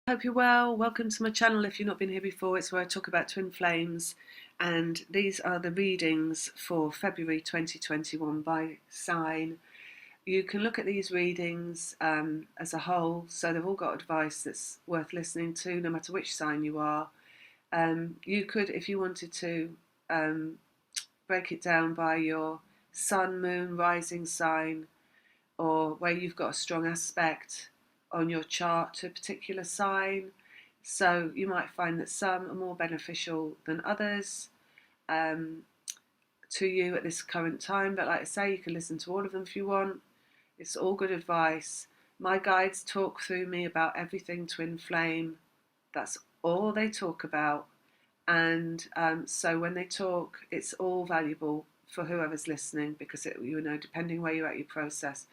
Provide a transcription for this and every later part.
Hope you're well. Welcome to my channel. If you've not been here before, it's where I talk about twin flames, and these are the readings for February 2021 by sign. You can look at these readings as a whole, so they've all got advice that's worth listening to, no matter which sign you are. You could, if you wanted to, break it down by your sun, moon, rising sign, or where you've got a strong aspect on your chart to a particular sign. So you might find that some are more beneficial than others to you at this current time. But like I say, you can listen to all of them if you want. It's all good advice. My guides talk through me about everything twin flame. That's all they talk about. And so when they talk, it's all valuable for whoever's listening, because depending where you're at your process.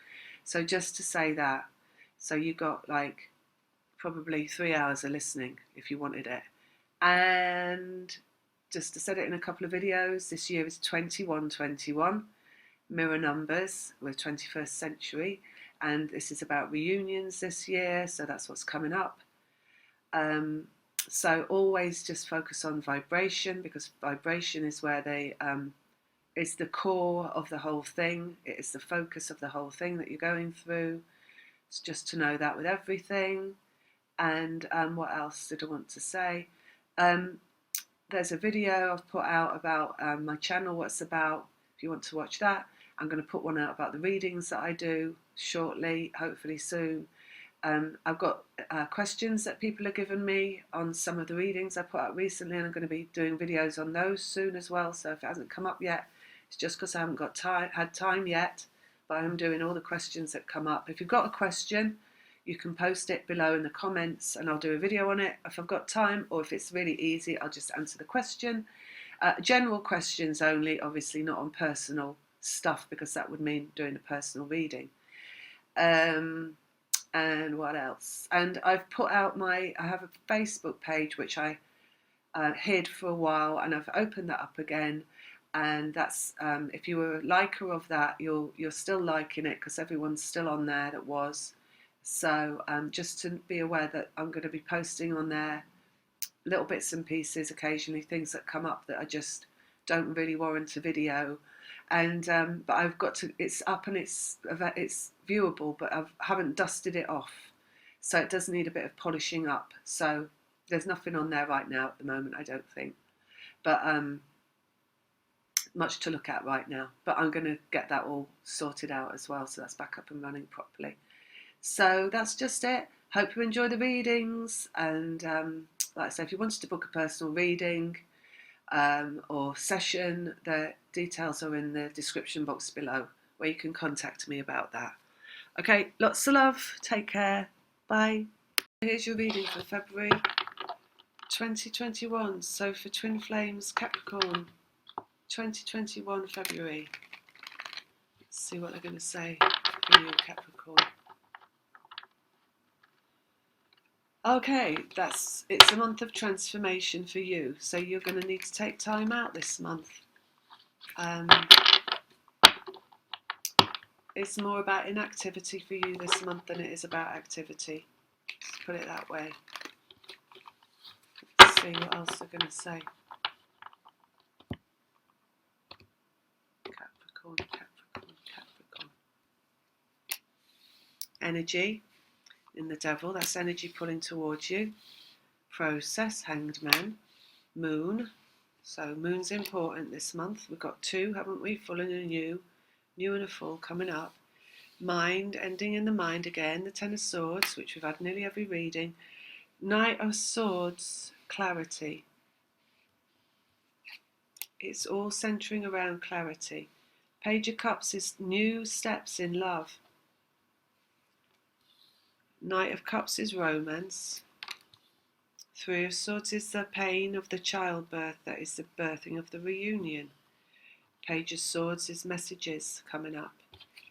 So just to say that, so you got like probably 3 hours of listening if you wanted it. And just to set it in a couple of videos, this year is 2121, mirror numbers, we're 21st century, and this is about reunions this year, so that's what's coming up. So always just focus on vibration, because vibration is where is the core of the whole thing. It is the focus of the whole thing that you're going through. It's just to know that with everything. And what else did I want to say? There's a video I've put out about my channel, what it's about, if you want to watch that. I'm going to put one out about the readings that I do shortly, hopefully soon. I've got questions that people have given me on some of the readings I put out recently, and I'm going to be doing videos on those soon as well. So if it hasn't come up yet, it's just because I haven't had time yet, but I'm doing all the questions that come up. If you've got a question, you can post it below in the comments and I'll do a video on it if I've got time, or if it's really easy, I'll just answer the question. General questions only, obviously not on personal stuff, because that would mean doing a personal reading. And what else? And I've put out I have a Facebook page which I hid for a while, and I've opened that up again. And that's if you were a liker of that, you're still liking it, because everyone's still on there that was. So just to be aware that I'm going to be posting on there little bits and pieces occasionally, things that come up that I just don't really warrant a video. And but I've got to, it's up and it's viewable, but I haven't dusted it off, so it does need a bit of polishing up. So there's nothing on there right now at the moment, I don't think, but much to look at right now. But I'm going to get that all sorted out as well, so that's back up and running properly. So that's just it. Hope you enjoy the readings, and like I say, if you wanted to book a personal reading or session, the details are in the description box below, where you can contact me about that. Okay, lots of love, take care, bye. Here's your reading for February 2021. So for twin flames, Capricorn, 2021 February. Let's see what they're going to say for you, Capricorn. Okay, it's a month of transformation for you, so you're going to need to take time out this month. It's more about inactivity for you this month than it is about activity. Let's put it that way. Let's see what else they're going to say. Capricorn, Capricorn, Capricorn. Energy in the Devil, that's energy pulling towards you. Process, Hanged Man. Moon, so moon's important this month. We've got two, haven't we? Full and a new and a full coming up. Mind, ending in the mind again. The Ten of Swords, which we've had nearly every reading. Knight of Swords, clarity. It's all centering around clarity. Page of Cups is new steps in love. Knight of Cups is romance. Three of Swords is the pain of the childbirth, that is the birthing of the reunion. Page of Swords is messages coming up.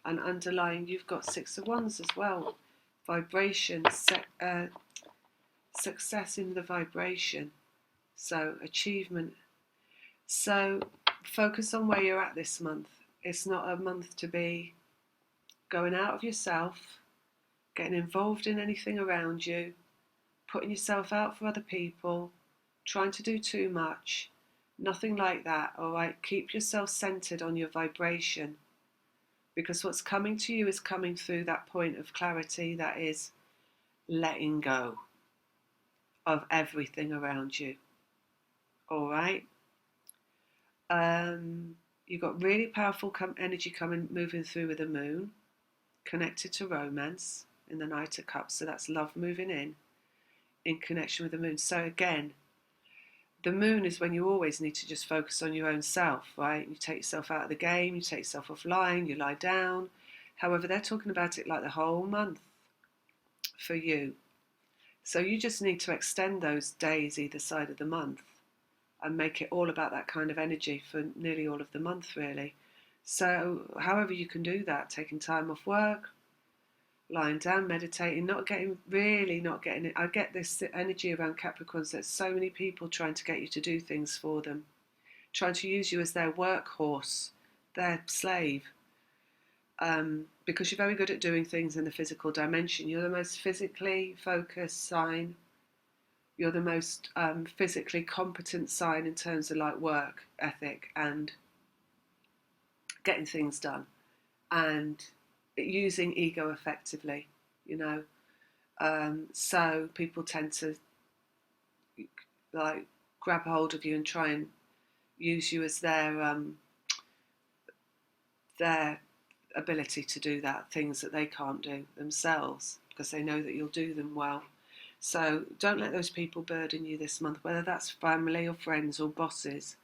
And underlying, you've got Six of Wands as well. Vibration, success in the vibration. So achievement. So focus on where you're at this month. It's not a month to be going out of yourself, getting involved in anything around you, putting yourself out for other people, trying to do too much. Nothing like that, all right? Keep yourself centered on your vibration, because what's coming to you is coming through that point of clarity that is letting go of everything around you, all right? You've got really powerful energy moving through with the moon, connected to romance in the Knight of Cups. So that's love moving in connection with the moon. So again, the moon is when you always need to just focus on your own self, right? You take yourself out of the game, you take yourself offline, you lie down. However, they're talking about it like the whole month for you. So you just need to extend those days either side of the month and make it all about that kind of energy for nearly all of the month, really. So however you can do that, taking time off work, lying down, meditating, not getting it. I get this energy around Capricorns that so many people trying to get you to do things for them, trying to use you as their workhorse, their slave, because you're very good at doing things in the physical dimension. You're the most physically focused sign. You're the most physically competent sign in terms of like work ethic and getting things done and using ego effectively, you know. So people tend to like grab hold of you and try and use you as their ability to do that, things that they can't do themselves, because they know that you'll do them well. So don't let those people burden you this month, whether that's family or friends or bosses.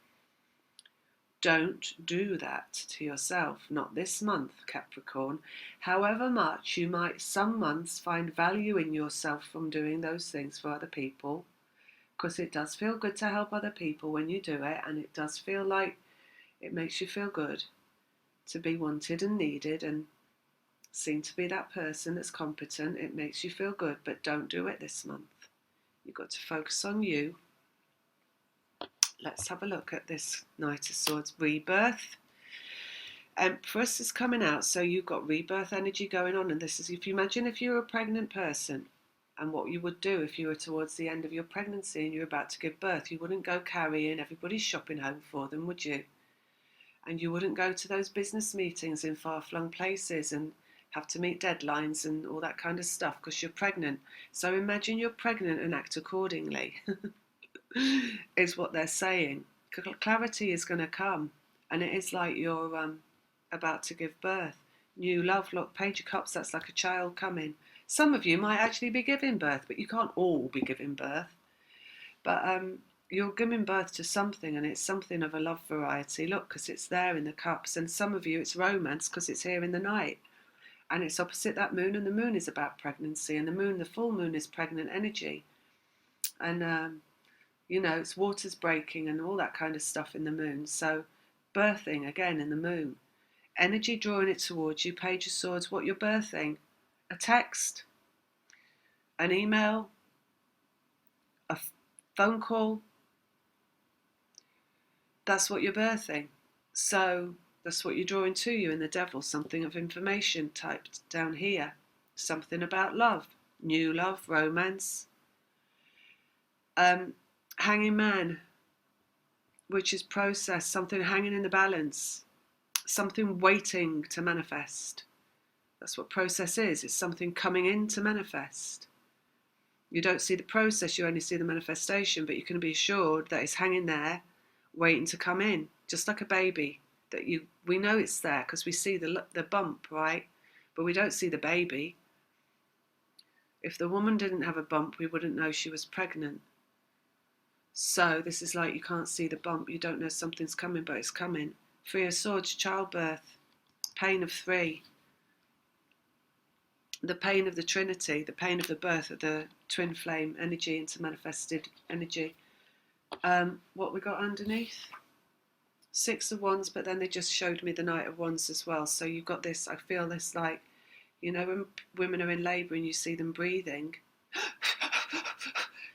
Don't do that to yourself, not this month, Capricorn. However much you might some months find value in yourself from doing those things for other people, because it does feel good to help other people when you do it, and it does feel like it makes you feel good to be wanted and needed and seen to be that person that's competent. It makes you feel good, but don't do it this month. You've got to focus on you. Let's have a look at this Knight of Swords. Rebirth. Empress is coming out, so you've got rebirth energy going on, and this is, if you imagine if you were a pregnant person and what you would do if you were towards the end of your pregnancy and you're about to give birth, you wouldn't go carrying everybody's shopping home for them, would you? And you wouldn't go to those business meetings in far-flung places and have to meet deadlines and all that kind of stuff because you're pregnant. So imagine you're pregnant and act accordingly, is what they're saying. Clarity is going to come, and it is like you're about to give birth. New love, look, Page of Cups, that's like a child coming. Some of you might actually be giving birth, but you can't all be giving birth. But you're giving birth to something, and it's something of a love variety. Look, because it's there in the cups, and some of you it's romance because it's here in the night. And it's opposite that moon, and the moon is about pregnancy, and the full moon is pregnant energy. And, you know, it's waters breaking and all that kind of stuff in the moon. So birthing, again, in the moon. Energy drawing it towards you. Page of Swords, what you're birthing. A text, an email, a phone call. That's what you're birthing. So that's what you're drawing to you in the Devil, something of information typed down here. Something about love, new love, romance. Hanging Man, which is process, something hanging in the balance, something waiting to manifest. That's what process is. It's something coming in to manifest. You don't see the process, you only see the manifestation, but you can be assured that it's hanging there, waiting to come in, just like a baby. That we know it's there because we see the bump, right? But we don't see the baby. If the woman didn't have a bump, we wouldn't know she was pregnant. So this is like you can't see the bump. You don't know something's coming, but it's coming. Three of Swords, childbirth, pain of 3. The pain of the Trinity, the pain of the birth of the twin flame energy into manifested energy. What we got underneath? 6 of Wands, but then they just showed me the Knight of Wands as well. So you've got this, I feel this like, you know, when women are in labour and you see them breathing,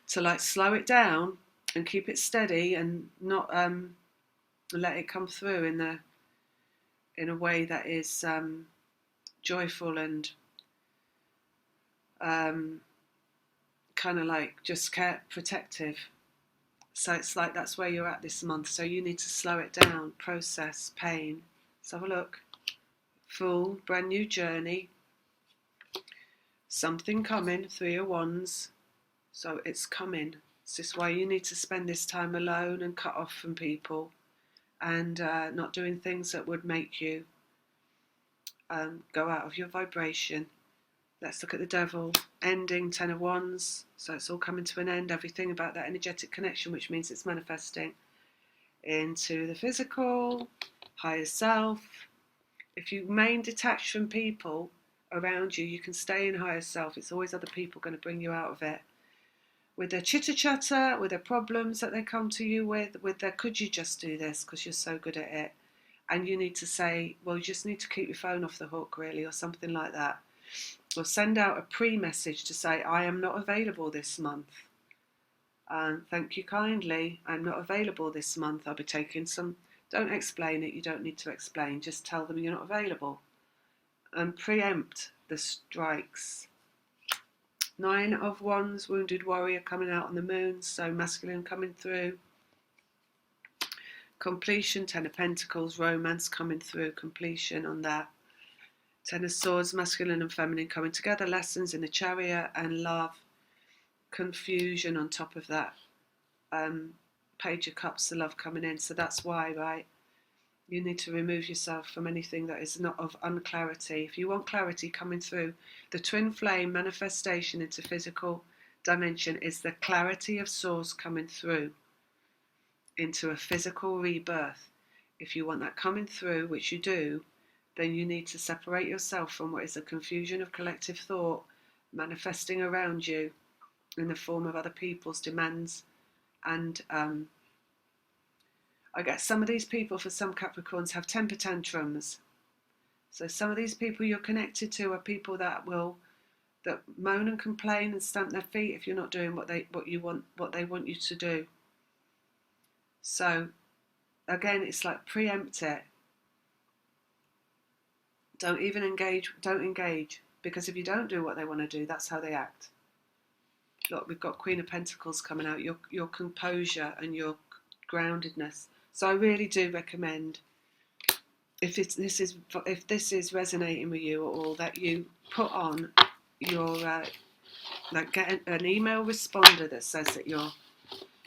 to like slow it down and keep it steady and not let it come through in a way that is kind of like just protective. So it's like that's where you're at this month. So you need to slow it down, process pain. Let's have a look. Full, brand new journey. Something coming, 3 of Wands. So it's coming. This is why you need to spend this time alone and cut off from people and not doing things that would make you go out of your vibration. Let's look at the Devil. Ending, 10 of Wands. So it's all coming to an end. Everything about that energetic connection, which means it's manifesting into the physical, higher self. If you remain detached from people around you, you can stay in higher self. It's always other people going to bring you out of it. With their chitter-chatter, with their problems that they come to you with their could you just do this because you're so good at it. And you need to say, well, you just need to keep your phone off the hook, really, or something like that. Or send out a pre-message to say, I am not available this month. Thank you kindly. I'm not available this month. I'll be taking some... Don't explain it. You don't need to explain. Just tell them you're not available. And preempt the strikes. 9 of Wands, Wounded Warrior coming out on the moon. So masculine coming through. Completion, 10 of Pentacles, romance coming through. Completion on that. 10 of Swords, masculine and feminine coming together. Lessons in the Chariot and love. Confusion on top of that. Page of Cups, the love coming in. So that's why, right? You need to remove yourself from anything that is not of unclarity. If you want clarity coming through, the twin flame manifestation into physical dimension is the clarity of source coming through into a physical rebirth. If you want that coming through, which you do, then you need to separate yourself from what is a confusion of collective thought manifesting around you in the form of other people's demands. And I guess some of these people, for some Capricorns, have temper tantrums. So some of these people you're connected to are people that moan and complain and stamp their feet if you're not doing what they want you to do. So again, it's like preempt it. Don't engage, because if you don't do what they want to do, that's how they act. Look, we've got Queen of Pentacles coming out, your composure and your groundedness. So I really do recommend, if this is resonating with you at all, that you put on your get an email responder that says that you're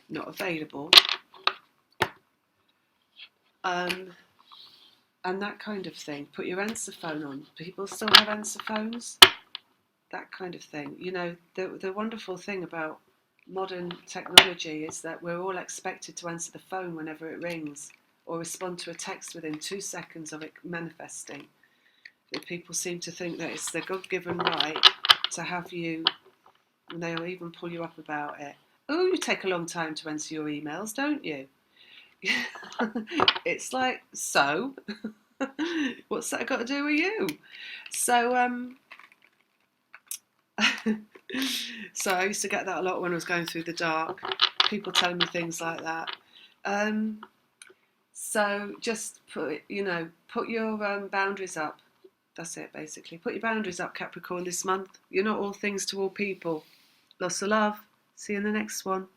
not available, and that kind of thing. Put your answer phone on. People still have answer phones. That kind of thing. You know, the wonderful thing about modern technology is that we're all expected to answer the phone whenever it rings or respond to a text within 2 seconds of it manifesting. But people seem to think that it's their God-given right to have you, and they'll even pull you up about it. Oh, you take a long time to answer your emails, don't you? It's like, so? What's that got to do with you? So, so I used to get that a lot when I was going through the dark. People telling me things like that. So just put your boundaries up. That's it, basically. Put your boundaries up, Capricorn, this month. You're not all things to all people. Lots of love. See you in the next one.